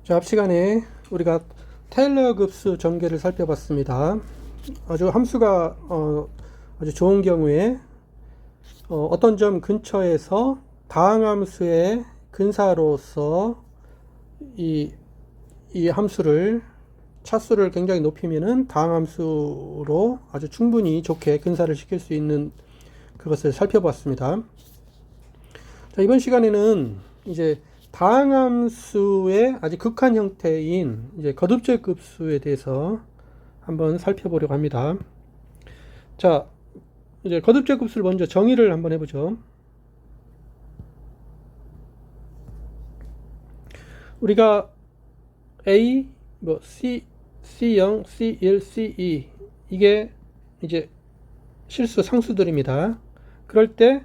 자, 앞 시간에 우리가 테일러 급수 전개를 살펴봤습니다. 아주 함수가 아주 좋은 경우에 어떤 점 근처에서 다항함수의 근사로서 이 함수를 차수를 굉장히 높이면은 다항함수로 아주 충분히 좋게 근사를 시킬 수 있는 그것을 살펴봤습니다. 자, 이번 시간에는 이제 다항함수의 아주 극한 형태인 이제 거듭적 급수에 대해서 한번 살펴보려고 합니다. 자, 이제 거듭적 급수를 먼저 정의를 한번 해보죠. 우리가 A, C0, C1, C2 이게 이제 실수 상수들입니다. 그럴 때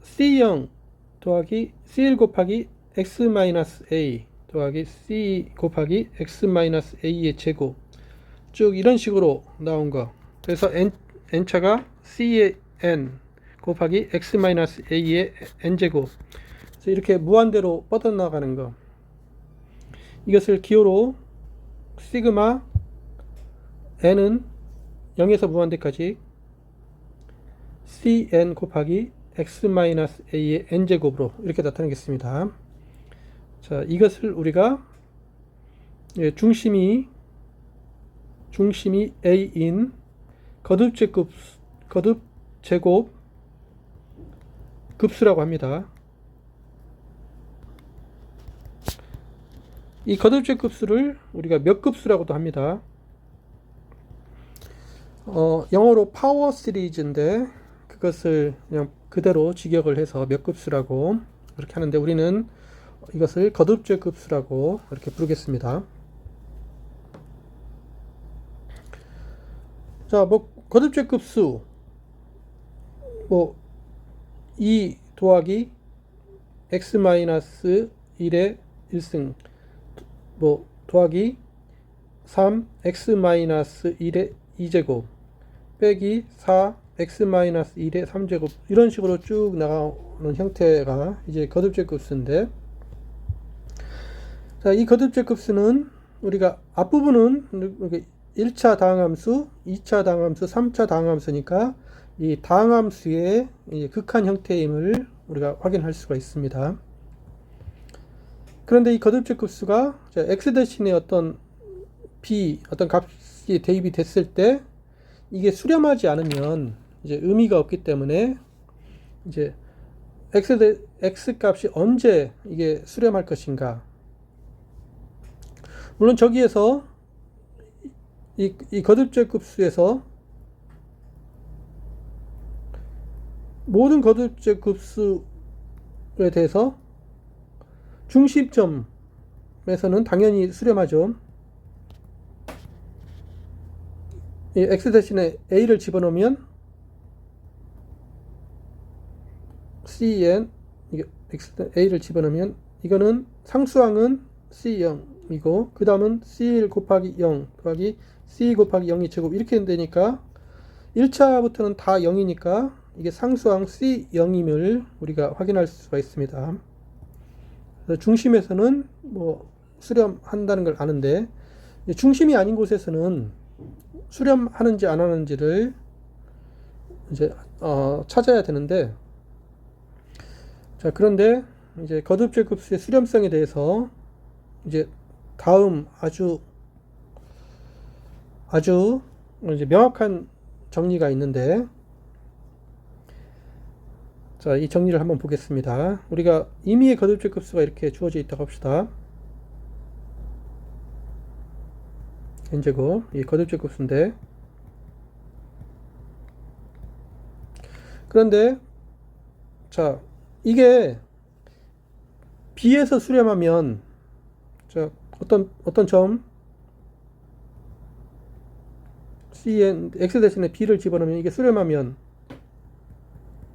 C0 더하기 C1 곱하기 X-A 더하기 C 곱하기 X-A의 제곱 쭉 이런 식으로 나온 거. 그래서 n차가 C의 n 곱하기 X-A의 n제곱. 그래서 이렇게 무한대로 뻗어나가는 거. 이것을 기호로 시그마 n은 0에서 무한대까지 Cn 곱하기 X-A의 n제곱으로 이렇게 나타내겠습니다. 자, 이것을 우리가 중심이 A인 거듭제곱 급수라고 합니다. 이 거듭제곱 급수를 우리가 몇 급수라고도 합니다. 영어로 파워 시리즈인데 그것을 그냥 그대로 직역을 해서 몇 급수라고 그렇게 하는데 우리는 이것을 거듭적 급수라고 이렇게 부르겠습니다. 자, 거듭적 급수 2 더하기 x-1의 1승 더하기 3 x-1의 2제곱 빼기 4 x-1의 3제곱 이런 식으로 쭉 나가는 형태가 이제 거듭적 급수인데, 자, 이 거듭적 급수는 우리가 앞부분은 1차 다항함수, 2차 다항함수, 3차 다항함수니까 이 다항함수의 극한 형태임을 우리가 확인할 수가 있습니다. 그런데 이 거듭적 급수가 x 대신에 어떤 값이 대입이 됐을 때 이게 수렴하지 않으면 이제 의미가 없기 때문에 이제 x 값이 언제 이게 수렴할 것인가. 물론 저기에서 이 거듭적 급수에서 모든 거듭적 급수에 대해서 중심점에서는 당연히 수렴하죠. 이 x 대신에 a를 집어넣으면 cn a를 집어넣으면 이거는 상수항은 c0이고 그 다음은 c1 곱하기 0 더하기 c 곱하기 0이 제곱 이렇게 되니까 1차부터는 다 0이니까 이게 상수항 c0임을 우리가 확인할 수가 있습니다. 그래서 중심에서는 수렴한다는 걸 아는데 중심이 아닌 곳에서는 수렴하는지 안 하는지를 이제 찾아야 되는데, 자, 그런데 이제 거듭적 급수의 수렴성에 대해서 이제 다음 아주 이제 명확한 정리가 있는데, 자, 이 정리를 한번 보겠습니다. 우리가 임의의 거듭적 급수가 이렇게 주어져 있다고 합시다. n제곱, 이 거듭적 급수인데, 그런데 자, 이게 b에서 수렴하면 자, 어떤 점 cn x 대신에 b를 집어넣으면 이게 수렴하면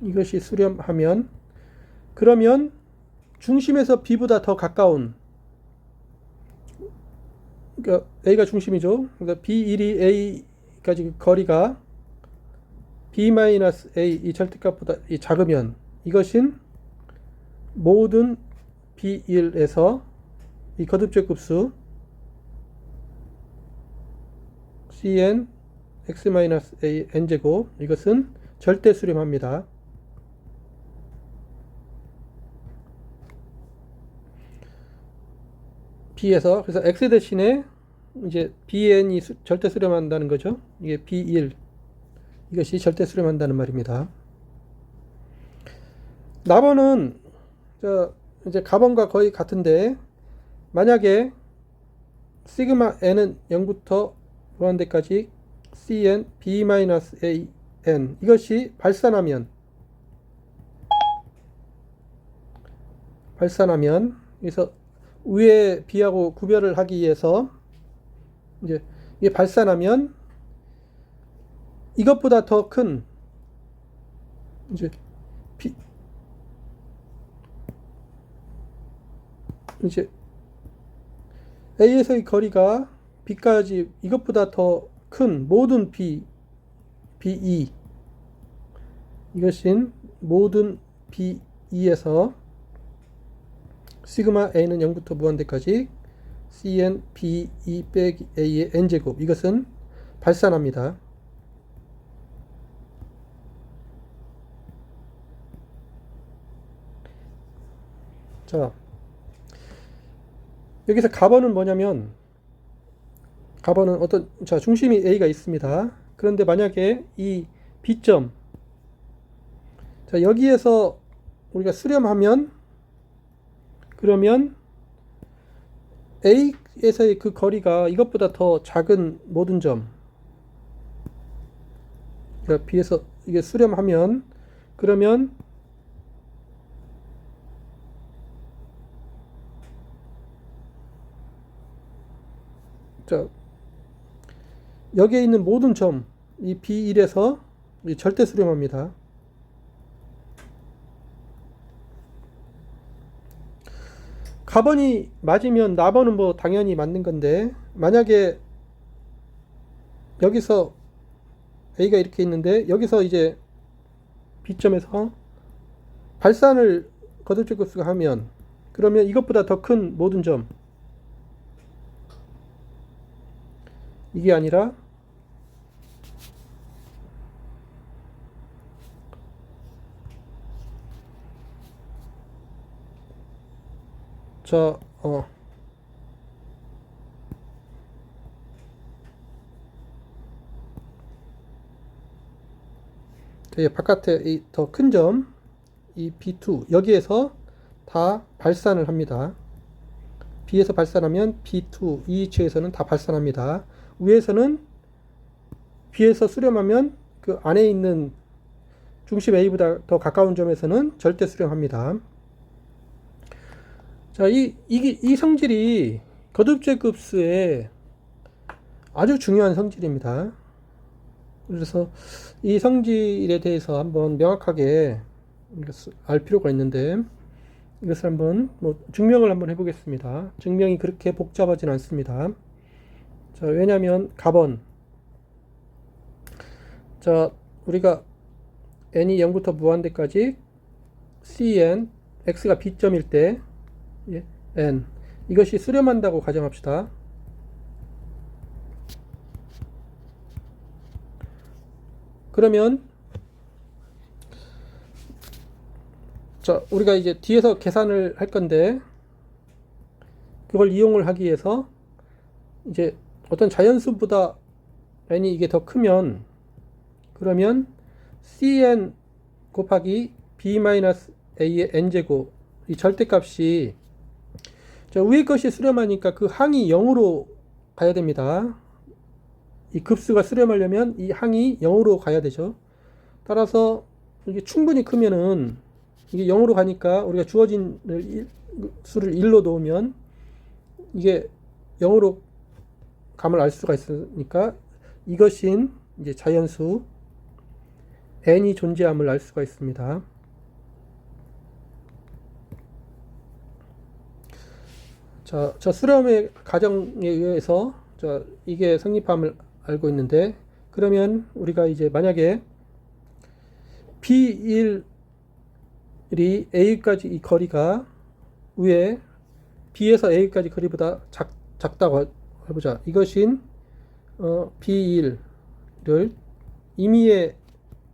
이것이 수렴하면 그러면 중심에서 b보다 더 가까운, 그러니까 a가 중심이죠. 그러니까 b1이 a까지 거리가 b-a 이 절대값보다 작으면 이것은 모든 B1에서 이 거듭제급수 cn x-a n제곱 이것은 절대 수렴합니다. b에서 그래서 x 대신에 이제 bn이 절대 수렴한다는 거죠. 이게 b1 이것이 절대 수렴한다는 말입니다. 납원은 이제 가번과 거의 같은데 만약에 시그마 n은 0부터 무한대까지 cn b-a n 이것이 발산하면 그래서 위에 b하고 구별을 하기 위해서 이제 이게 발산하면 이것보다 더 큰 이제 이제 A에서의 거리가 B까지 이것보다 더 큰 모든 BE 이것인 모든 BE에서 시그마 A는 0부터 무한대까지 CN BE 빼기 A의 N제곱 이것은 발산합니다. 자, 여기서 가번은 뭐냐면 가번은 중심이 A가 있습니다. 그런데 만약에 이 B점 여기에서 우리가 수렴하면 그러면 A에서의 그 거리가 이것보다 더 작은 모든 점 그러니까 B에서 이게 수렴하면 그러면 여기에 있는 모든 점, 이 B1에서 절대 수렴합니다. 가번이 맞으면 나번은 뭐 당연히 맞는 건데 만약에 여기서 A가 이렇게 있는데 여기서 이제 B점에서 발산을 거듭제곱수가 하면 그러면 이것보다 더 큰 모든 점 이게 아니라 바깥에 이 더 큰 점, 이 B2 여기에서 다 발산을 합니다. B에서 발산하면 B2 이 위치에서는 다 발산합니다. 위에서는 B에서 수렴하면 그 안에 있는 중심 A보다 더 가까운 점에서는 절대 수렴합니다. 자, 이 성질이 거듭제급수의 아주 중요한 성질입니다. 그래서 이 성질에 대해서 한번 명확하게 알 필요가 있는데 이것을 한번 증명을 한번 해보겠습니다. 증명이 그렇게 복잡하진 않습니다. 자, 왜냐하면 가번 우리가 n이 0부터 무한대까지 cn x가 b점일 때 n 이것이 수렴한다고 가정합시다. 그러면 우리가 이제 뒤에서 계산을 할 건데 그걸 이용을 하기 위해서 이제 어떤 자연수보다 n이 이게 더 크면 그러면 cn 곱하기 b-a의 n제곱 이 절대값이 위에 것이 수렴하니까 그 항이 0으로 가야 됩니다. 이 급수가 수렴하려면 이 항이 0으로 가야 되죠. 따라서 이게 충분히 크면은 이게 0으로 가니까 우리가 주어진 수를 1로 놓으면 이게 0으로 감을 알 수가 있으니까 이것인 이제 자연수 n이 존재함을 알 수가 있습니다. 저 수렴의 가정에 의해서 이게 성립함을 알고 있는데 그러면 우리가 이제 만약에 B1이 A까지 이 거리가 위에 B에서 A까지 거리보다 작다고 해보자. 이것인 B1을 임의의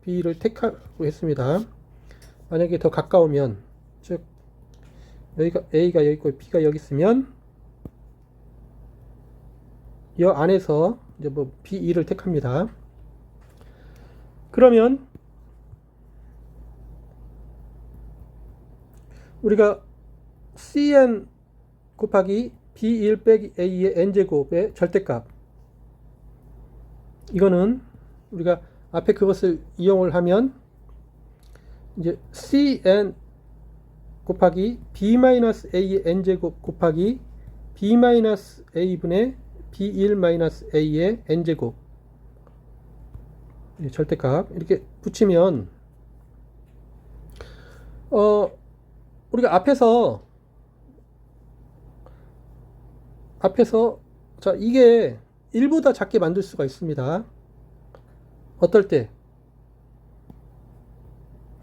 B를 택하고 했습니다. 만약에 더 가까우면, 즉 여기가 A가 여기 있고 B가 여기 있으면 이 안에서 이제 뭐 B2를 택합니다. 그러면 우리가 Cn 곱하기 B1 빼기 A의 n제곱의 절대값, 이거는 우리가 앞에 그것을 이용을 하면 이제 Cn 곱하기 B-A의 n제곱 곱하기 B-A분의 B1-A의 n제곱 절대값 이렇게 붙이면 우리가 앞에서 자 이게 1보다 작게 만들 수가 있습니다. 어떨 때?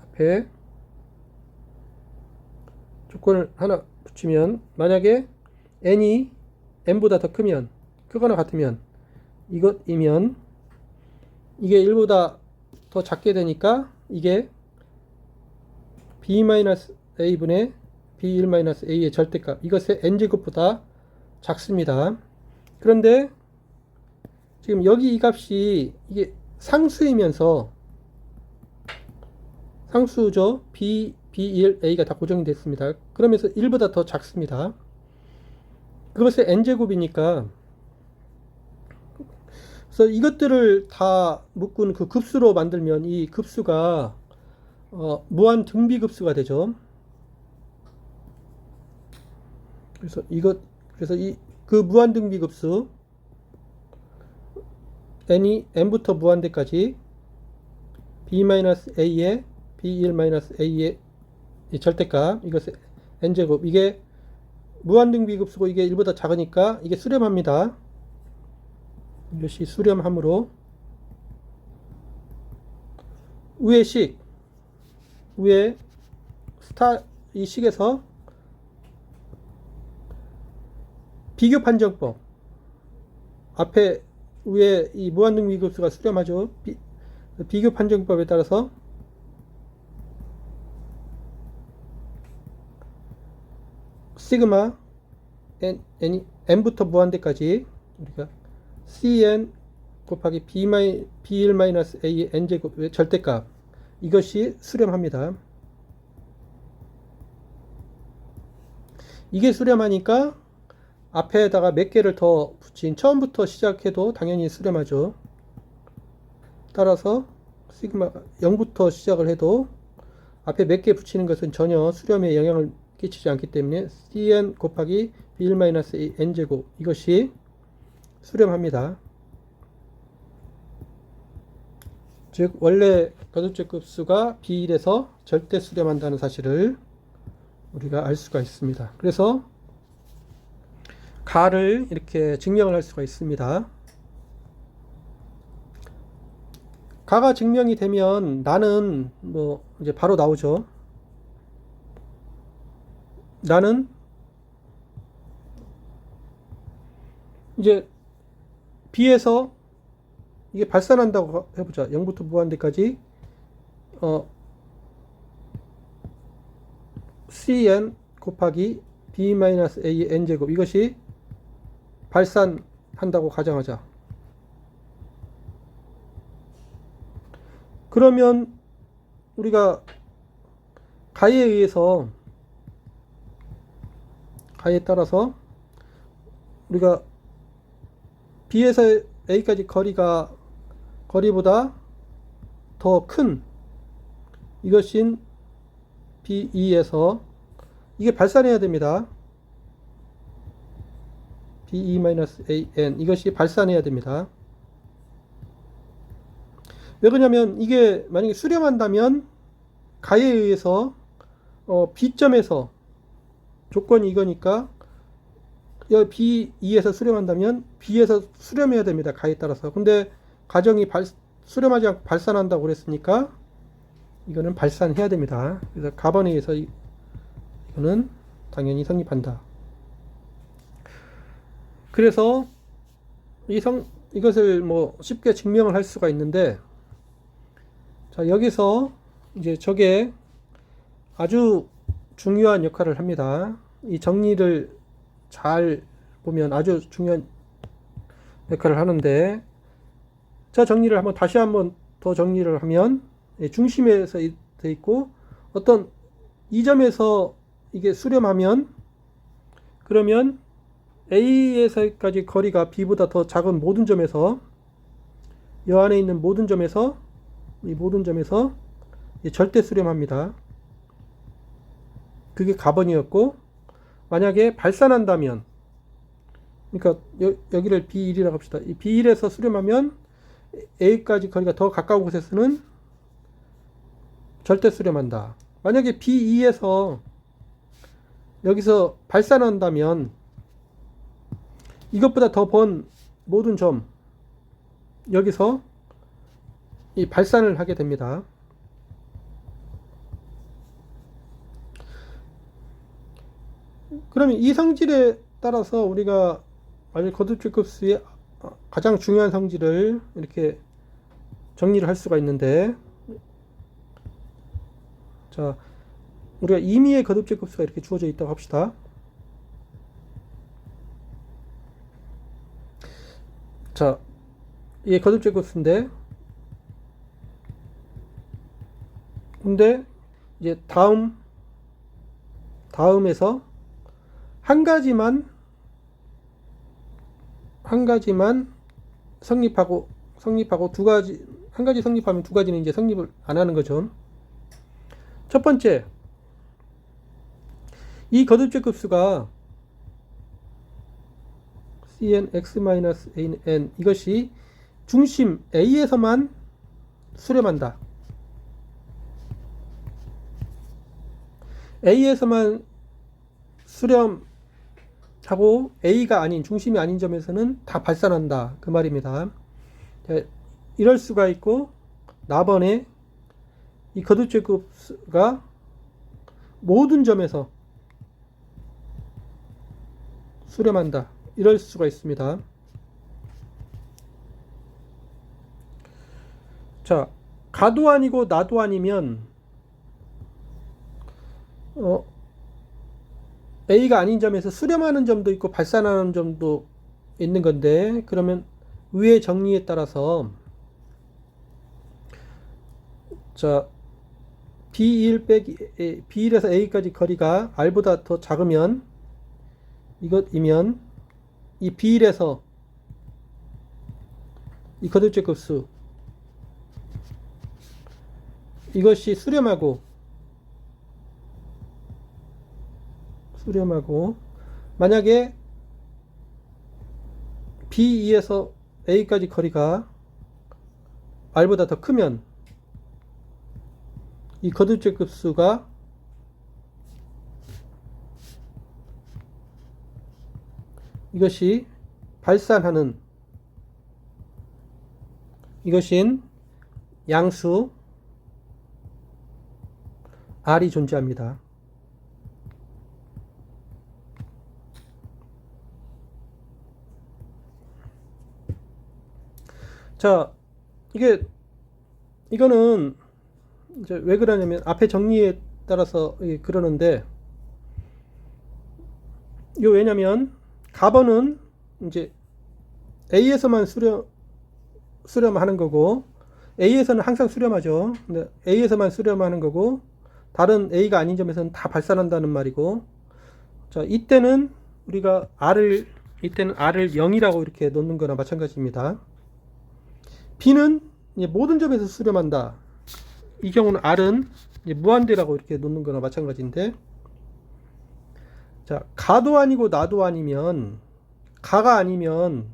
앞에 조건을 하나 붙이면, 만약에 n이 n보다 더 크거나 같으면, 이것이면 이게 1보다 더 작게 되니까 이게 B-A분의 B1-A의 절대값, 이것의 n제곱보다 작습니다. 그런데 지금 여기 이 값이 이게 상수이면서, 상수죠. B1A가 다 고정이 됐습니다. 그러면서 1보다 더 작습니다. 그것의 n제곱이니까, 그래서 이것들을 다 묶은 그 급수로 만들면 이 급수가 무한 등비급수가 되죠. 그래서 그 무한 등비급수 n이 n부터 무한대까지 B-A의 B1-A의 절대값, 이것의 n제곱, 이게 무한등비급수고 이게 1보다 작으니까 이게 수렴합니다. 이것이 수렴함으로 위에 이 식에서 비교 판정법, 앞에 위에 이 무한등비급수가 수렴하죠. 비교 판정법에 따라서 시그마 n부터 무한대까지 우리가 Cn 곱하기 B1-A의 n제곱의 절대값, 이것이 수렴합니다. 이게 수렴하니까 앞에다가 몇 개를 더 붙인, 처음부터 시작해도 당연히 수렴하죠. 따라서 시그마 0부터 시작을 해도 앞에 몇 개 붙이는 것은 전혀 수렴에 영향을 끼치지 않기 때문에 Cn 곱하기 B1-A n제곱, 이것이 수렴합니다. 즉 원래 거듭적 급수가 B1에서 절대 수렴한다는 사실을 우리가 알 수가 있습니다. 그래서 가를 이렇게 증명을 할 수가 있습니다. 가가 증명이 되면 나는 뭐 이제 바로 나오죠. 나는 이제 B에서 이게 발산한다고 해보자. 0부터 무한대까지 Cn 곱하기 B-A의 n제곱, 이것이 발산한다고 가정하자. 그러면 우리가 가에 따라서 우리가 B에서 A까지 거리보다 더 큰 이것인 B2에서 이게 발산해야 됩니다. B2-AN, 이것이 발산해야 됩니다. 왜 그러냐면 이게 만약에 수렴한다면 가에 의해서 B점에서 조건이 이거니까 B2에서 수렴한다면 B에서 수렴해야 됩니다. 가에 따라서. 근데 가정이 수렴하지 않고 발산한다고 그랬으니까 이거는 발산해야 됩니다. 그래서 가번에 의해서 이거는 당연히 성립한다. 그래서 이것을 뭐 쉽게 증명을 할 수가 있는데, 자, 여기서 이제 저게 아주 중요한 역할을 합니다. 이 정리를 잘 보면 아주 중요한 역할을 하는데, 자, 정리를 다시 한번 더 정리를 하면, 중심에서 돼 있고, 어떤 이 점에서 이게 수렴하면, 그러면 A에서까지 거리가 B보다 더 작은 모든 점에서, 이 안에 있는 모든 점에서, 이 모든 점에서 절대 수렴합니다. 그게 가번이었고, 만약에 발산한다면, 그러니까 여기를 B1이라고 합시다. 이 B1에서 수렴하면 A까지 거리가 더 가까운 곳에서는 절대 수렴한다. 만약에 B2에서 여기서 발산한다면 이것보다 더 먼 모든 점, 여기서 이 발산을 하게 됩니다. 그러면 이 성질에 따라서 우리가 거듭제곱수의 가장 중요한 성질을 이렇게 정리를 할 수가 있는데, 자, 우리가 임의의 거듭제곱수가 이렇게 주어져 있다고 합시다. 자, 이게 거듭제곱수인데, 근데 이제 다음에서 한 가지만 성립하고 한 가지 성립하면 두 가지는 이제 성립을 안 하는 거죠. 첫 번째, 이 거듭제곱수가 cn x-a는 이것이 중심 A에서만 수렴한다. A에서만 수렴하고 A가 아닌, 중심이 아닌 점에서는 다 발산한다, 그 말입니다. 이럴 수가 있고, 나번에 이 거듭제곱수가 모든 점에서 수렴한다, 이럴 수가 있습니다. 자, 가도 아니고 나도 아니면 A가 아닌 점에서 수렴하는 점도 있고 발산하는 점도 있는 건데, 그러면 위의 정리에 따라서, 자, B1에서 A까지 거리가 R보다 더 작으면, 이것이면 이 B1에서 이 거듭제곱수 이것이 수렴하고 만약에 B2에서 A까지 거리가 R보다 더 크면 이 거듭제곱수가 이것이 발산하는 이것인 양수 R이 존재합니다. 자, 이거는 이제 왜 그러냐면 앞에 정리에 따라서 그러는데, 이거 왜냐면 가번은 이제 A에서만 수렴하는 거고, A에서는 항상 수렴하죠. 근데 A에서만 수렴하는 거고, 다른 A가 아닌 점에서는 다 발산한다는 말이고, 자, 이때는 R을 0이라고 이렇게 놓는 거나 마찬가지입니다. B는 이제 모든 점에서 수렴한다. 이 경우는 R은 이제 무한대라고 이렇게 놓는 거나 마찬가지인데, 자, 가도 아니고 나도 아니면, 가가 아니면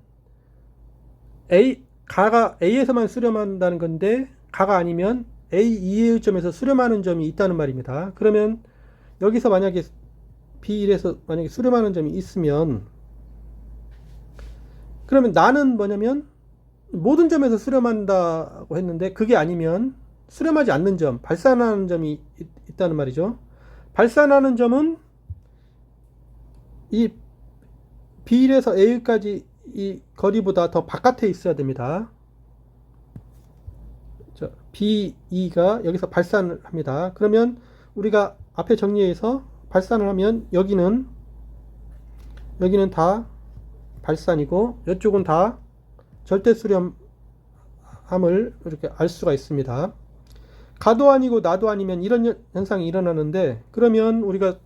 가가 A에서만 수렴한다는 건데, 가가 아니면 A 이외의 점에서 수렴하는 점이 있다는 말입니다. 그러면 여기서 만약에 B1에서 만약에 수렴하는 점이 있으면, 그러면 나는 뭐냐면 모든 점에서 수렴한다고 했는데, 그게 아니면 수렴하지 않는 점, 발산하는 점이 있다는 말이죠. 발산하는 점은 이 B에서 A까지 이 거리보다 더 바깥에 있어야 됩니다. 자, B, E가 여기서 발산을 합니다. 그러면 우리가 앞에 정리해서 발산을 하면 여기는 다 발산이고 이쪽은 다 절대 수렴함을 이렇게 알 수가 있습니다. 가도 아니고 나도 아니면 이런 현상이 일어나는데, 그러면 우리가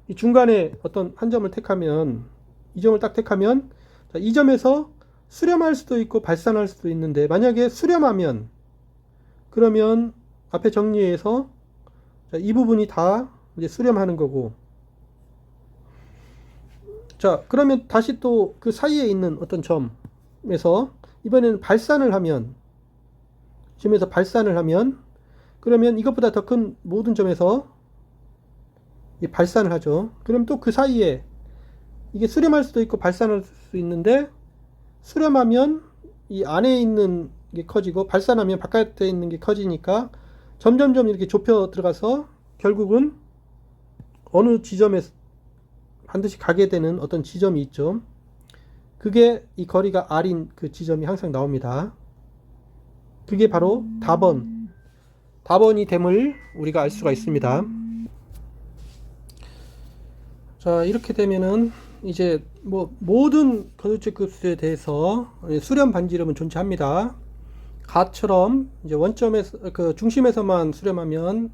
이 중간에 어떤 한 점을 택하면, 이 점을 딱 택하면, 자, 이 점에서 수렴할 수도 있고 발산할 수도 있는데, 만약에 수렴하면, 그러면 앞에 정리해서 자, 이 부분이 다 이제 수렴하는 거고, 자, 그러면 다시 또 그 사이에 있는 어떤 점에서 이번에는 발산을 하면, 점에서 발산을 하면, 그러면 이것보다 더 큰 모든 점에서 발산을 하죠. 그럼 또 그 사이에 이게 수렴할 수도 있고 발산할 수 있는데, 수렴하면 이 안에 있는 게 커지고 발산하면 바깥에 있는 게 커지니까 점점점 이렇게 좁혀 들어가서 결국은 어느 지점에 반드시 가게 되는 어떤 지점이 있죠. 그게 이 거리가 R인 그 지점이 항상 나옵니다. 그게 바로 답원이 됨을 우리가 알 수가 있습니다. 자, 이렇게 되면은 이제 뭐 모든 거듭적 급수에 대해서 수렴 반지름은 존재합니다. 가처럼 이제 원점에서 그 중심에서만 수렴하면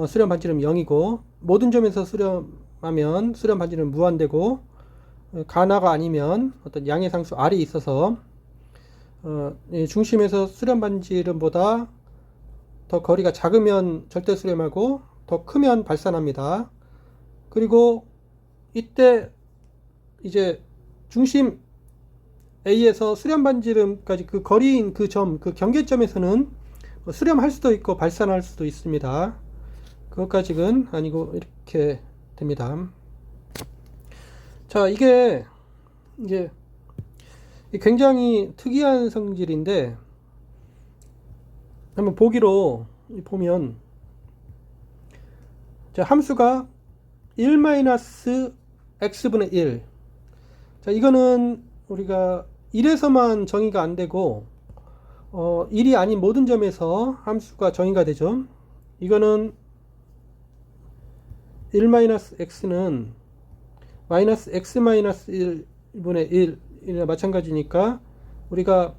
수렴 반지름 0이고, 모든 점에서 수렴하면 수렴 반지름 무한대고, 가나가 아니면 어떤 양의 상수 R이 있어서 중심에서 수렴 반지름보다 더 거리가 작으면 절대 수렴하고 더 크면 발산합니다. 그리고 이때 이제 중심 A에서 수렴 반지름까지 그 거리인 그 점, 그 경계점에서는 수렴할 수도 있고 발산할 수도 있습니다. 그것까지는 아니고 이렇게 됩니다. 자, 이게 이제 굉장히 특이한 성질인데, 한번 보기로 보면, 자, 함수가 1-x분의 1. 자, 이거는 우리가 1에서만 정의가 안 되고 1이 아닌 모든 점에서 함수가 정의가 되죠. 이거는 1-x는 -x-1분의 1이나 마찬가지니까, 우리가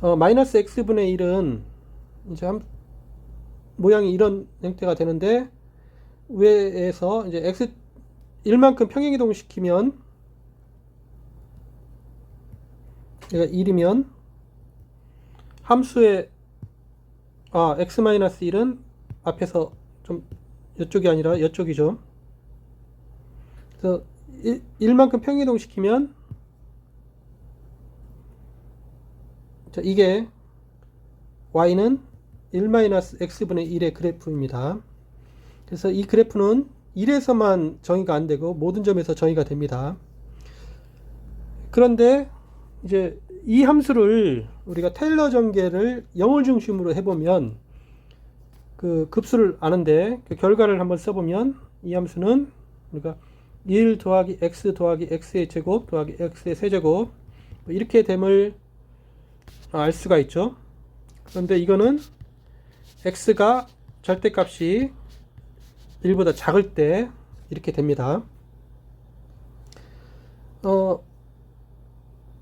-x분의 1은 이제 모양이 이런 형태가 되는데, 위에서 이제 x 1만큼 평행이동 시키면, 얘가 1이면 함수의 x-1은 앞에서 좀 이쪽이 아니라 이쪽이죠. 그래서 1만큼 평행이동 시키면, 자, 이게 y는 1-x분의 1의 그래프입니다. 그래서 이 그래프는 1에서만 정의가 안 되고 모든 점에서 정의가 됩니다. 그런데 이제 이 함수를 우리가 테일러 전개를 0을 중심으로 해보면 그 급수를 아는데, 그 결과를 한번 써보면 이 함수는 우리가 1 더하기 x 더하기 x의 제곱 더하기 x의 세제곱 이렇게 됨을 알 수가 있죠. 그런데 이거는 x가 절대값이 1보다 작을 때 이렇게 됩니다.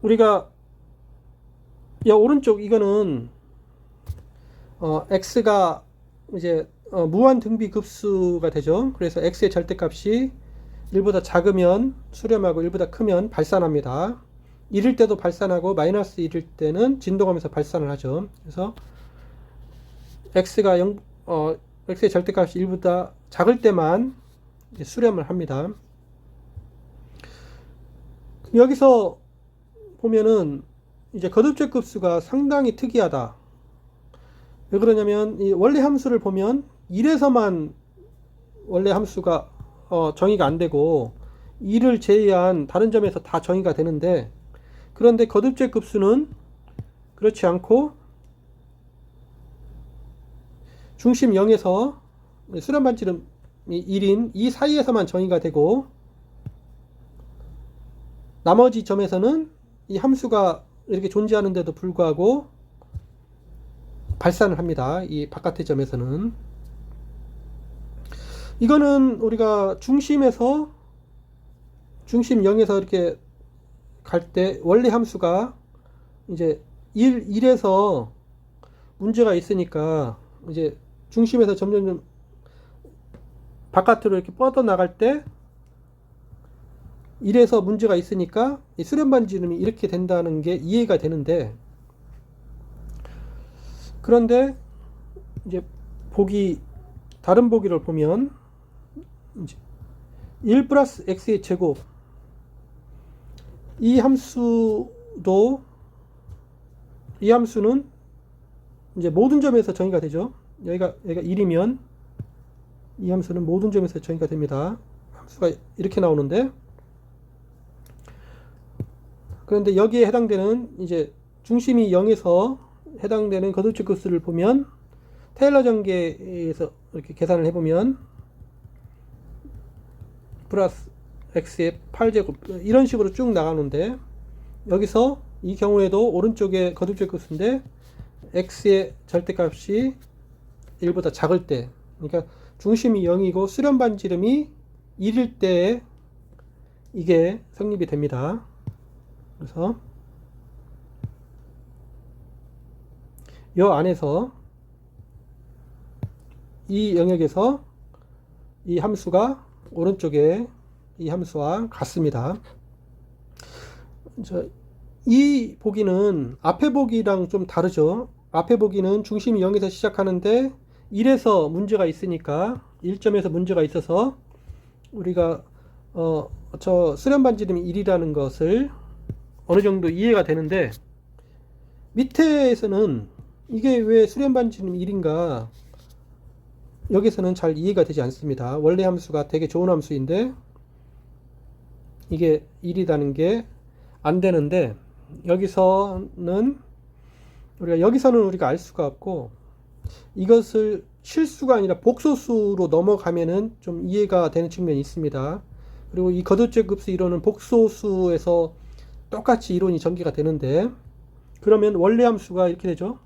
우리가 오른쪽 이거는 x가 이제 무한 등비 급수가 되죠. 그래서 x의 절대값이 1보다 작으면 수렴하고 1보다 크면 발산합니다. 1일 때도 발산하고 -1일 때는 진동하면서 발산을 하죠. 그래서 x가 x의 절대값이 1보다 작을 때만 수렴을 합니다. 여기서 보면은 이제 거듭적 급수가 상당히 특이하다. 왜 그러냐면 이 원래 함수를 보면 1에서만 원래 함수가 정의가 안 되고 2를 제외한 다른 점에서 다 정의가 되는데, 그런데 거듭적 급수는 그렇지 않고 중심 0에서 수렴 반지름이 1인 이 사이에서만 정의가 되고, 나머지 점에서는 이 함수가 이렇게 존재하는데도 불구하고 발산을 합니다. 이 바깥의 점에서는. 이거는 우리가 중심 0에서 이렇게 갈 때 원래 함수가 이제 1에서 문제가 있으니까 이제 중심에서 점점 바깥으로 이렇게 뻗어 나갈 때 1에서 문제가 있으니까 이 수렴반지름이 이렇게 된다는 게 이해가 되는데, 그런데 이제 다른 보기를 보면 이제 1 플러스 x의 제곱, 이 함수는 이제 모든 점에서 정의가 되죠. 여기가 1이면 이 함수는 모든 점에서 정의가 됩니다. 함수가 이렇게 나오는데, 그런데 여기에 해당되는 이제 중심이 0에서 해당되는 거듭적 급수를 보면 테일러 전개에서 이렇게 계산을 해보면 플러스 x의 8제곱 이런 식으로 쭉 나가는데, 여기서 이 경우에도 오른쪽에 거듭적 급수인데 x의 절대값이 1보다 작을 때, 그러니까 중심이 0이고 수렴반지름이 1일 때 이게 성립이 됩니다. 그래서 이 안에서 이 영역에서 이 함수가 오른쪽에 이 함수와 같습니다. 이 보기는 앞에 보기랑 좀 다르죠. 앞에 보기는 중심이 0에서 시작하는데 1에서 문제가 있으니까 1점에서 문제가 있어서 우리가 저 수렴반지름이 1이라는 것을 어느 정도 이해가 되는데, 밑에서는 이게 왜 수렴반지름이 1인가 여기서는 잘 이해가 되지 않습니다. 원래 함수가 되게 좋은 함수인데 이게 1이라는 게 안 되는데, 여기서는 우리가 알 수가 없고, 이것을 실수가 아니라 복소수로 넘어가면은 좀 이해가 되는 측면이 있습니다. 그리고 이 거듭적 급수 이론은 복소수에서 똑같이 이론이 전개가 되는데, 그러면 원래 함수가 이렇게 되죠.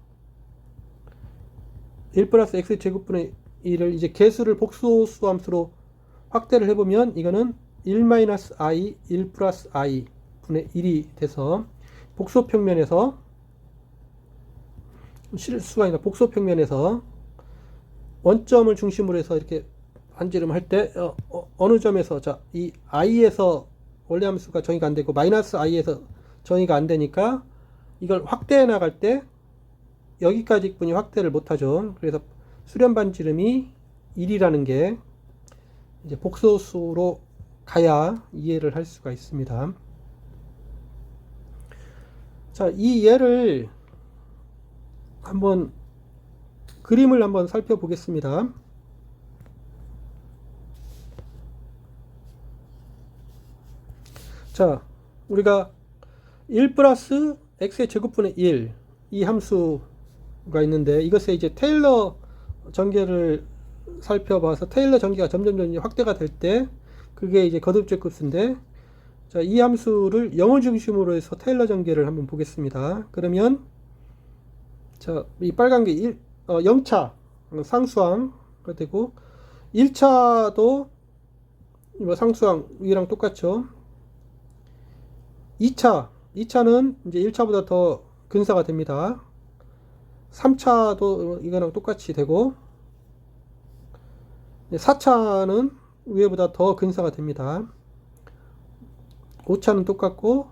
1 플러스 x 제곱분의 1을 이제 개수를 복소수 함수로 확대를 해보면 이거는 1 마이너스 i 1 플러스 i 분의 1이 돼서 복소평면에서, 실수가 아니라 복소평면에서 원점을 중심으로 해서 이렇게 반지름 할 때 어느 점에서 이 i에서 원래 함수가 정의가 안 되고 마이너스 i에서 정의가 안 되니까 이걸 확대해 나갈 때 여기까지 뿐이 확대를 못하죠. 그래서 수렴반지름이 1이라는 게 이제 복소수로 가야 이해를 할 수가 있습니다. 자, 이 예를 한번 그림을 한번 살펴보겠습니다. 자, 우리가 1 플러스 x의 제곱분의 1 이 함수가 있는데, 이것에 이제 테일러 전개를 살펴봐서 테일러 전개가 점점 확대가 될 때 그게 이제 거듭적 급수인데, 자, 이 함수를 0을 중심으로 해서 테일러 전개를 한번 보겠습니다. 그러면 자, 이 빨간 게 0차 상수항가 되고, 1차도 상수항 위랑 똑같죠. 2차는 이제 1차보다 더 근사가 됩니다. 3차도 이거랑 똑같이 되고, 4차는 위에보다 더 근사가 됩니다. 5차는 똑같고,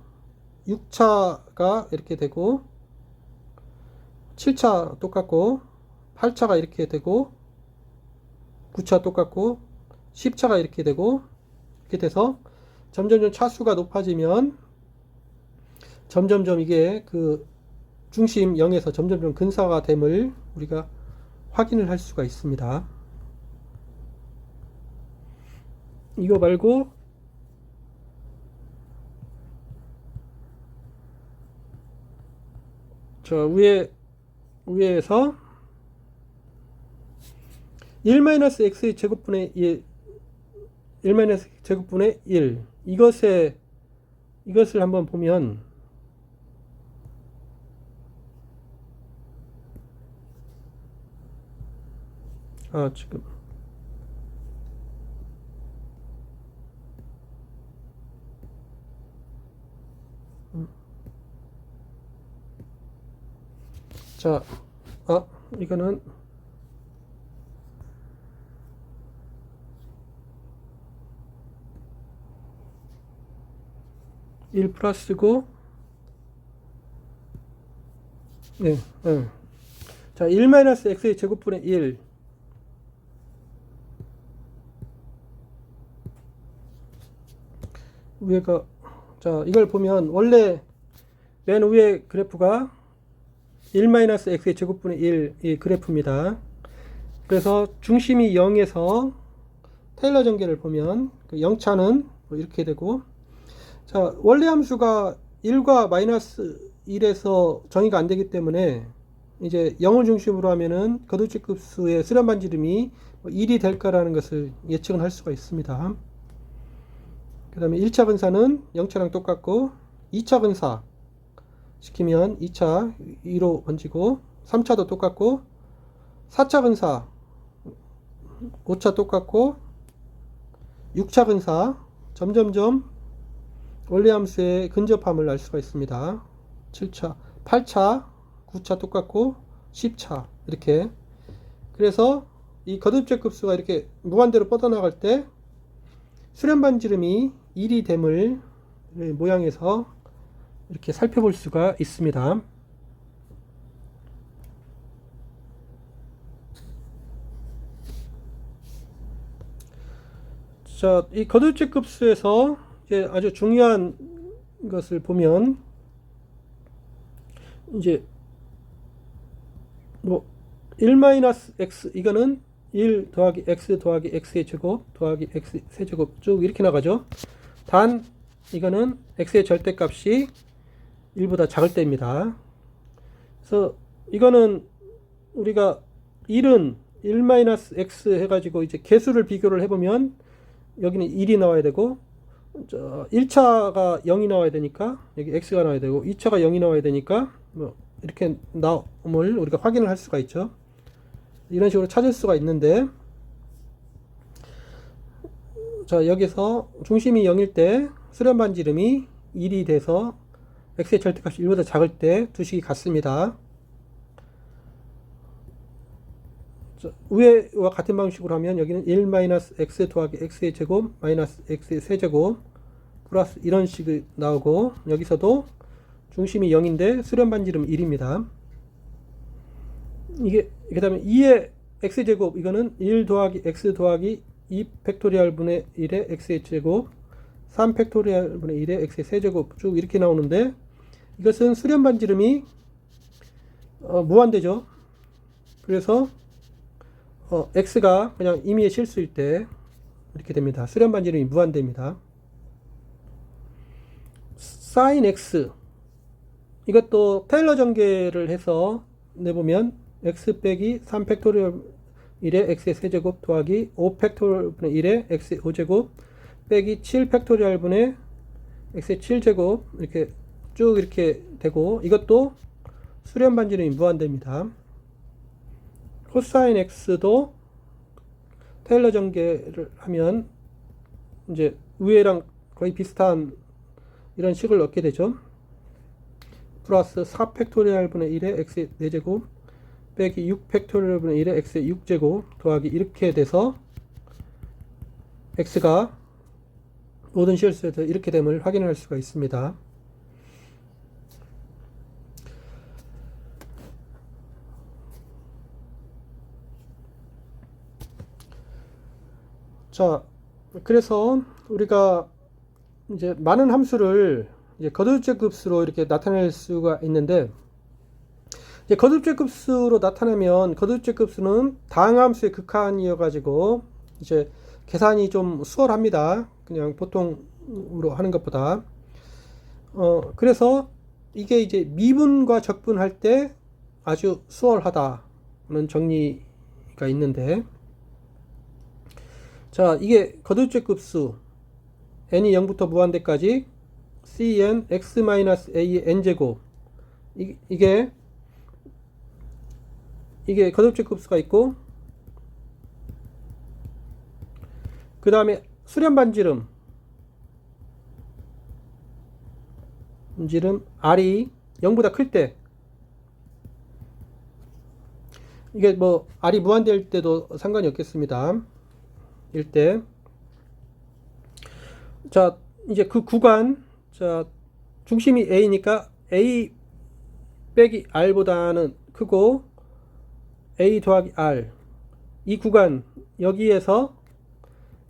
6차가 이렇게 되고, 7차 똑같고, 8차가 이렇게 되고, 9차 똑같고, 10차가 이렇게 되고, 이렇게 돼서 점점 차수가 높아지면 점점 이게 그 중심 0에서 점점 근사가 됨을 우리가 확인을 할 수가 있습니다. 이거 말고 저 위에서 1-x의 제곱분의 1 이것의 이것을 한번 보면 지금 자, 이거는 1 플러스고, 네, 자, 1 마이너스 x의 제곱분의 1. 위에가, 자, 이걸 보면 원래 맨 위에 그래프가 1 마이너스 x의 제곱분의 1 이 그래프입니다. 그래서 중심이 0에서 테일러 전개를 보면 그 0차는 이렇게 되고, 자, 원래 함수가 1과 마이너스 1에서 정의가 안 되기 때문에 이제 0을 중심으로 하면은 거듭제급수의 수렴 반지름이 1이 될 거라는 것을 예측은 할 수가 있습니다. 그 다음에 1차 분사는 0차랑 똑같고, 2차 분사 시키면 2차 2로 번지고, 3차도 똑같고, 4차 분사 5차 똑같고, 6차 분사 점점점 원래 함수의 근접함을 알 수가 있습니다. 7차, 8차, 9차 똑같고, 10차 이렇게. 그래서 이 거듭제급수가 이렇게 무한대로 뻗어나갈 때 수렴 반지름이 1이 됨을 모양에서 이렇게 살펴볼 수가 있습니다. 자, 이 거듭제급수에서 이제 아주 중요한 것을 보면, 이제 1-x 이거는 1 더하기 x 더하기 x의 제곱 더하기 x 세제곱 쭉 이렇게 나가죠. 단 이거는 x의 절대값이 1보다 작을 때입니다. 그래서 이거는 우리가 1은 1-x 해가지고 이제 개수를 비교를 해보면 여기는 1이 나와야 되고, 1차가 0이 나와야 되니까 여기 x가 나와야 되고, 2차가 0이 나와야 되니까 이렇게 나옴을 우리가 확인을 할 수가 있죠. 이런 식으로 찾을 수가 있는데, 자, 여기서 중심이 0일 때 수렴 반지름이 1이 돼서 x의 절대값이 1보다 작을 때 두 식이 같습니다. 자, 위에와 같은 방식으로 하면 여기는 1-x 더하기 x의 제곱 마이너스 x의 세제곱 플러스 이런 식이 나오고, 여기서도 중심이 0인데 수렴 반지름 1입니다. 이게 그 다음에 2의 x제곱, 이거는 1 더하기 x 더하기 2 팩토리얼 분의 1의 x의 제곱 3 팩토리얼 분의 1의 x의 세제곱 쭉 이렇게 나오는데, 이것은 수렴 반지름이 무한대죠. 그래서 x가 그냥 임의의 실수일 때 이렇게 됩니다. 수렴 반지름이 무한대입니다. sin x, 이것도 테일러 전개를 해서 내보면 x 빼기 3 팩토리얼 1의 x의 세제곱 더하기 5 팩토리얼 분의 1의 x의 5제곱 빼기 7 팩토리얼 분의 x의 7제곱 이렇게 쭉 이렇게 되고, 이것도 수렴 반지름이 무한대입니다. 코사인 x도 테일러 전개를 하면 이제 위에랑 거의 비슷한 이런 식을 얻게 되죠. 플러스 4 팩토리얼 분의 1의 x의 4제곱 빼기 6 팩토리얼 분의 1의 x의 6제곱 더하기 이렇게 돼서 x가 모든 실수에서 이렇게 됨을 확인할 수가 있습니다. 자, 그래서 우리가 이제 많은 함수를 이제 거듭제급수로 이렇게 나타낼 수가 있는데, 이제 거듭제급수로 나타내면 거듭제급수는 다항함수의 극한이어 가지고 이제 계산이 좀 수월합니다. 그냥 보통으로 하는 것보다. 그래서 이게 이제 미분과 적분할 때 아주 수월하다는 정리가 있는데, 자, 이게 거듭제급수 n이 0부터 무한대까지 cn x-a의 n제곱. 이게 거듭적 급수가 있고, 그 다음에 수렴 반지름 R이 0보다 클 때, 이게 뭐 R이 무한대일 때도 상관이 없겠습니다. 일 때. 자, 이제 그 구간, 자, 중심이 A니까 A 빼기 R보다는 크고 A 더하기 R, 이 구간, 여기에서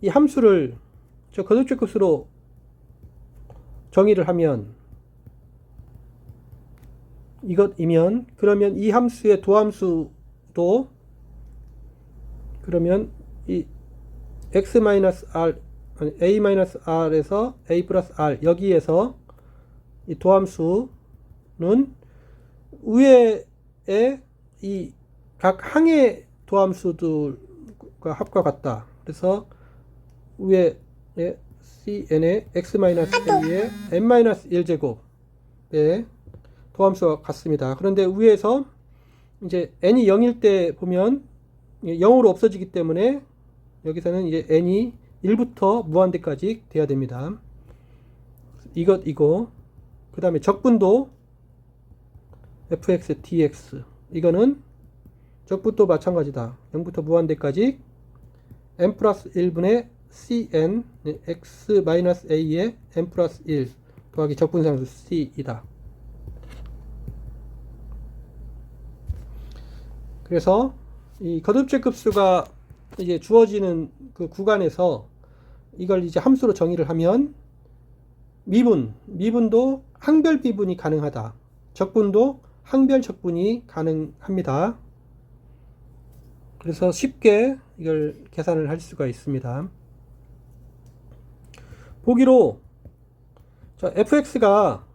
이 함수를 저 거듭적 급수로 정의를 하면, 이것이면, 그러면 이 함수의 도함수도, 그러면 이 x-r, 아니 a-r에서 a 플러스 r, 여기에서 이 도함수는 위에 이 각 항의 도함수들과 합과 같다. 그래서 위에 cn의 x-a의 n-1제곱의 도함수와 같습니다. 그런데 위에서 이제 n이 0일 때 보면 0으로 없어지기 때문에 여기서는 이제 n이 1부터 무한대까지 돼야 됩니다. 이거 그 다음에 적분도 fx dx, 이거는 적분도 마찬가지다. 0부터 무한대까지 n 플러스 1분의 cn x-a의 n 플러스 1 더하기 적분상수 c이다. 그래서 이 거듭적 급수가 이제 주어지는 그 구간에서 이걸 이제 함수로 정의를 하면, 미분도 항별 미분이 가능하다. 적분도 항별 적분이 가능합니다. 그래서 쉽게 이걸 계산을 할 수가 있습니다. 보기로, 자, fx가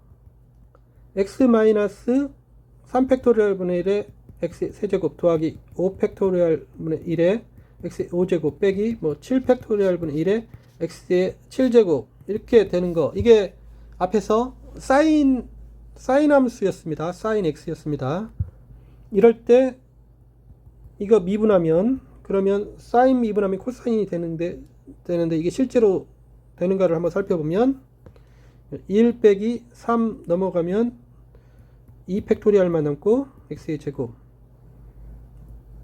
x-3팩토리얼 분의 1의 x 세제곱 더하기 5팩토리얼 분의 1의 x의 5제곱 빼기 뭐 7팩토리얼 분의 1의 x의 7제곱, 이렇게 되는 거, 이게 앞에서 사인 함수였습니다. 사인 x였습니다. 이럴 때 이거 미분하면, 그러면 사인 미분하면 코사인이 되는데 이게 실제로 되는가를 한번 살펴보면, 1 빼기 3 넘어가면 2팩토리얼만 남고 x의 제곱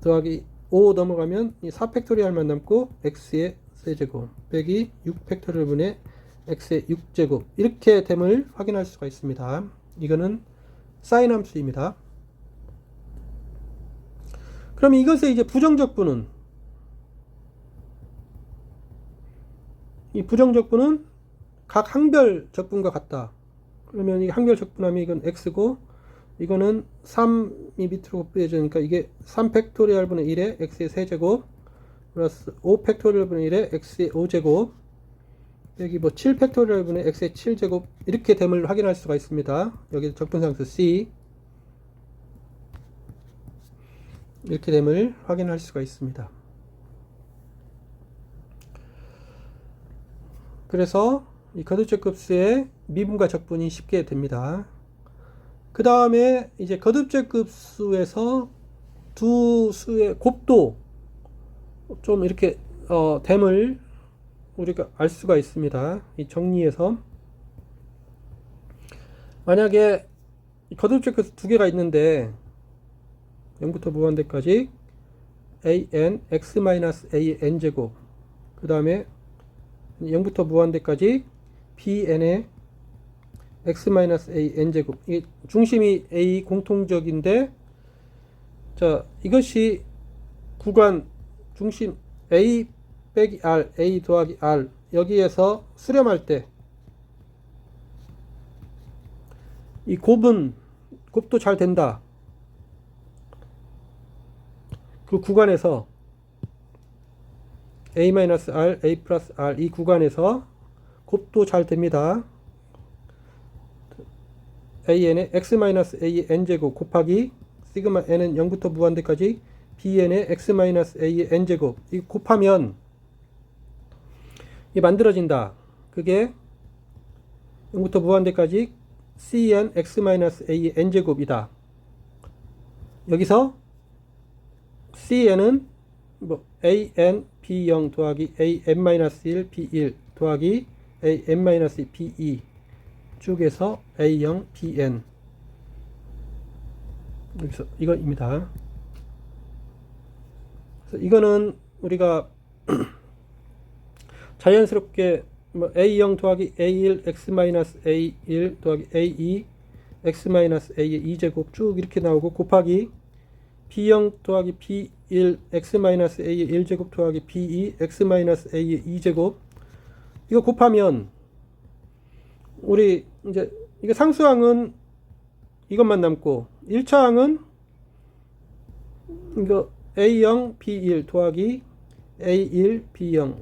더하기 5 넘어가면 4팩토리얼만 남고 x의 세제곱 빼기 6팩토리얼 분의 x의 6제곱, 이렇게 됨을 확인할 수가 있습니다. 이거는 사인 함수입니다. 그럼 이것의 이제 부정적분은, 이 부정적분은 각 항별 적분과 같다. 그러면 이 항별 적분하면 이건 x고, 이거는 3이 밑으로 곱해지니까 이게 3팩토리얼 분의 1의 x의 세제곱 플러스 5팩토리얼 분의 1의 x의 5제곱 여기 뭐 7팩토리얼 분의 x의 7제곱, 이렇게 됨을 확인할 수가 있습니다. 여기 적분상수 c, 이렇게 됨을 확인할 수가 있습니다. 그래서 이 거듭적 급수의 미분과 적분이 쉽게 됩니다. 그 다음에 이제 거듭적 급수에서 두 수의 곱도 좀 이렇게 됨을 우리가 알 수가 있습니다. 이 정리해서, 만약에 거듭적 급수 두 개가 있는데 0부터 무한대까지 an x-a n제곱, 그 다음에 0부터 무한대까지 bn의 x-a n제곱, 이게 중심이 a 공통적인데, 자, 이것이 구간 중심 a 빼기 r, a 더하기 r, 여기에서 수렴할 때 이 곱도 잘 된다. 그 구간에서 a-r, a 플러스 r, 이 구간에서 곱도 잘 됩니다. an의 x-a의 n제곱 곱하기 시그마 n은 0부터 무한대까지 bn의 x-a의 n제곱, 이 곱하면 이 만들어진다. 그게 0부터 무한대까지 cn x-a의 n제곱이다. 여기서 cn은 뭐 an b0 더하기 an-1 b1 더하기 an-2 b2 쭉에서 a0 bn, 여기서 이거입니다. 그래서 이거는 우리가 자연스럽게 뭐 a0 더하기 a1 x-a1 더하기 a2 x-a의 2제곱 쭉 이렇게 나오고 곱하기 b0 더하기 b1 x-a의 1제곱 더하기 b2 x-a의 2제곱, 이거 곱하면 우리 이제 이게 상수항은 이것만 남고 1차항은 이거 a0 b1 더하기 a1 b0,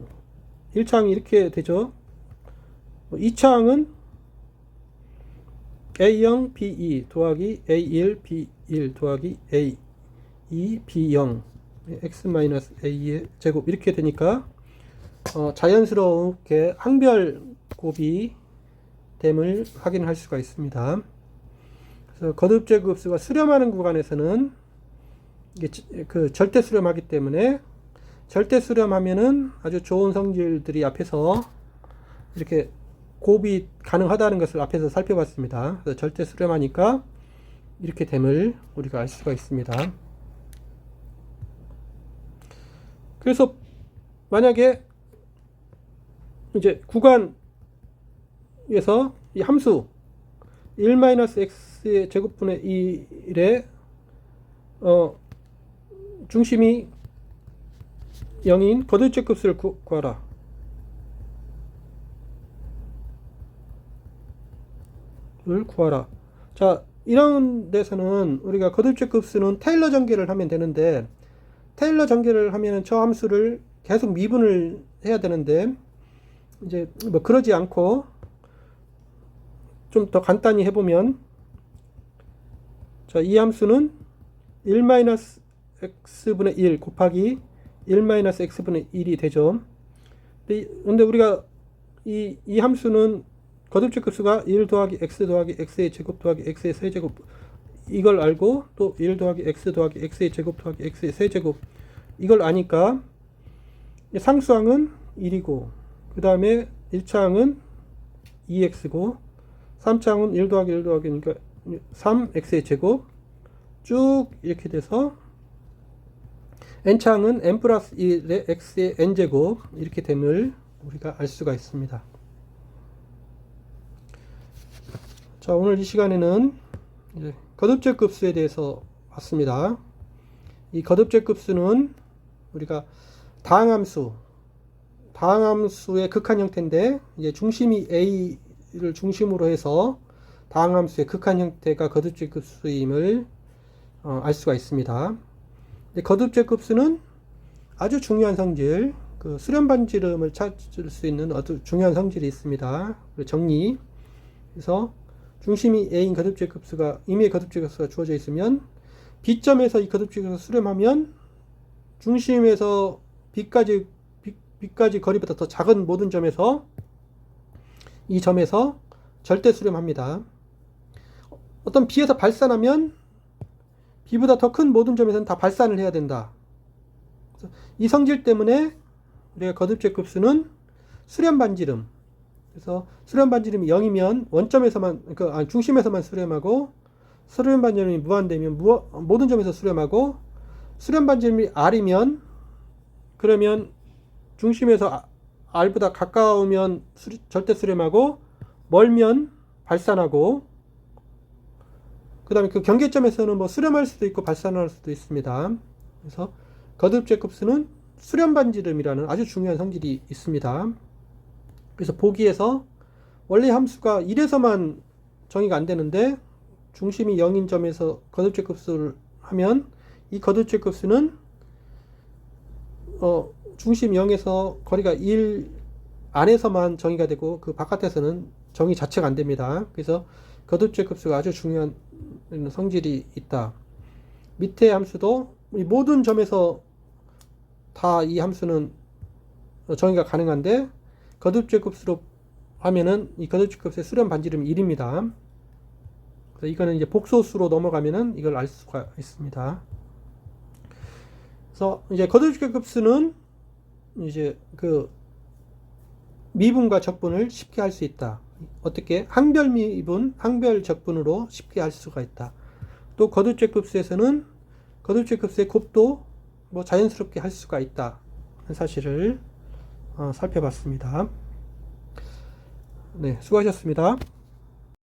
1차항이 이렇게 되죠. 2차항은 a0 b2 더하기 a1 b1 더하기 a2 b0 x-a의 제곱 이렇게 되니까 자연스럽게 항별 곱이 됨을 확인할 수가 있습니다. 그래서 거듭제곱수가 수렴하는 구간에서는 이게 그 절대 수렴하기 때문에 절대 수렴하면은 아주 좋은 성질들이 앞에서 이렇게 곱이 가능하다는 것을 앞에서 살펴봤습니다. 그래서 절대 수렴하니까 이렇게 됨을 우리가 알 수가 있습니다. 그래서 만약에 이제 구간에서 이 함수 1-x의 제곱분의 1의 중심이 0인 거듭제곱수를 구하라. 를 구하라. 자, 이런 데서는 우리가 거듭제곱수는 테일러 전개를 하면 되는데, 테일러 전개를 하면 저 함수를 계속 미분을 해야 되는데, 이제 뭐 그러지 않고 좀 더 간단히 해보면, 자, 이 함수는 1-x분의 1 곱하기 1-x분의 1이 되죠. 근데 우리가 이 함수는 거듭제곱수가 1 더하기 x 더하기 x의 제곱 더하기 x의 세제곱, 이걸 알고 또 1 더하기 x 더하기 x의 제곱 더하기 x의 세제곱, 이걸 아니까 상수항은 1이고 그 다음에 1차항은 2x고 3차항은 1 더하기 1 더하기 그러니까 3x의 제곱 쭉 이렇게 돼서 n차항은 n 플러스 1의 x의 n제곱 이렇게 됨을 우리가 알 수가 있습니다. 자, 오늘 이 시간에는 이제 거듭제곱수에 대해서 봤습니다. 이 거듭제곱수는 우리가 다항함수의 극한 형태인데, 이제 중심이 a를 중심으로 해서 다항함수의 극한 형태가 거듭제곱수임을 알 수가 있습니다. 거듭제곱수는 아주 중요한 성질, 그 수렴반지름을 찾을 수 있는 아주 중요한 성질이 있습니다. 정리. 그래서 중심이 a인 거듭제곱수가, 임의의 거듭제곱수가 주어져 있으면 B점에서 이 거듭제곱수가 수렴하면 중심에서 B까지 거리보다 더 작은 모든 점에서 이 점에서 절대 수렴합니다. 어떤 B에서 발산하면 B보다 더 큰 모든 점에서는 다 발산을 해야 된다. 이 성질 때문에 우리가 거듭제곱수는 수렴반지름, 그래서 수렴반지름이 0이면 원점에서만, 중심에서만 수렴하고, 수렴반지름이 무한대면 모든 점에서 수렴하고, 수렴반지름이 R이면 그러면 중심에서 R보다 가까우면 절대 수렴하고, 멀면 발산하고, 그 다음에 그 경계점에서는 뭐 수렴할 수도 있고 발산할 수도 있습니다. 그래서 거듭제곱수는 수렴반지름이라는 아주 중요한 성질이 있습니다. 그래서 보기에서 원래 함수가 1에서만 정의가 안 되는데 중심이 0인 점에서 거듭제곱수를 하면 이 거듭제곱수는 중심 0에서 거리가 1 안에서만 정의가 되고 그 바깥에서는 정의 자체가 안 됩니다. 그래서 거듭제곱수가 아주 중요한 성질이 있다. 밑에 함수도 이 모든 점에서 다 이 함수는 정의가 가능한데 거듭제곱수로 하면은 이 거듭축 값의 수렴 반지름이 1입니다. 그래서 이거는 이제 복소수로 넘어가면은 이걸 알 수가 있습니다. 그래서 이제 거듭축 값수는 이제 그 미분과 적분을 쉽게 할 수 있다. 어떻게? 항별 미분, 항별 적분으로 쉽게 할 수가 있다. 또 거듭축 값수에서는 거듭축 값수의 곱도 뭐 자연스럽게 할 수가 있다. 사실을 살펴봤습니다. 네, 수고하셨습니다.